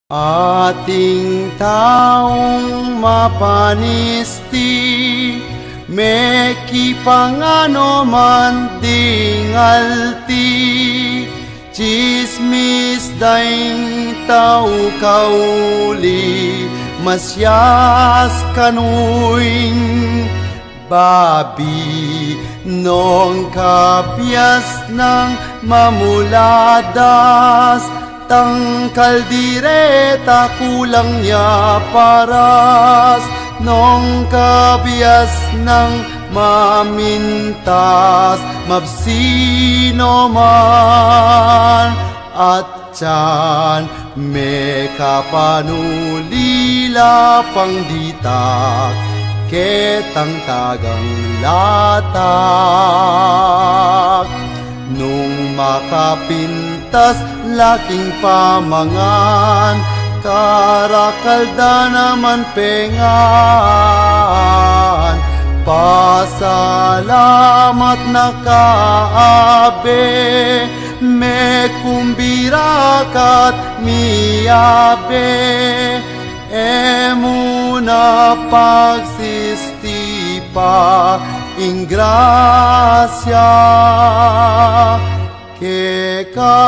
Ating taong mapanisti, meki pangano man dingalti, chismis daing tau kauli, masyas kanuing babi, nong kapias ng mamuladas, tangkal direta kulang niya paras, nong kabias ng mamintas, mabsino man at tiyan, may kapanulila pang ditak, ketang tagang latak. Nung makapintas laking pamangan, karakalda naman pengan. Pasalamat na kaabe, me kumbirakat miabe, emuna pagsistipa ingrasya keka.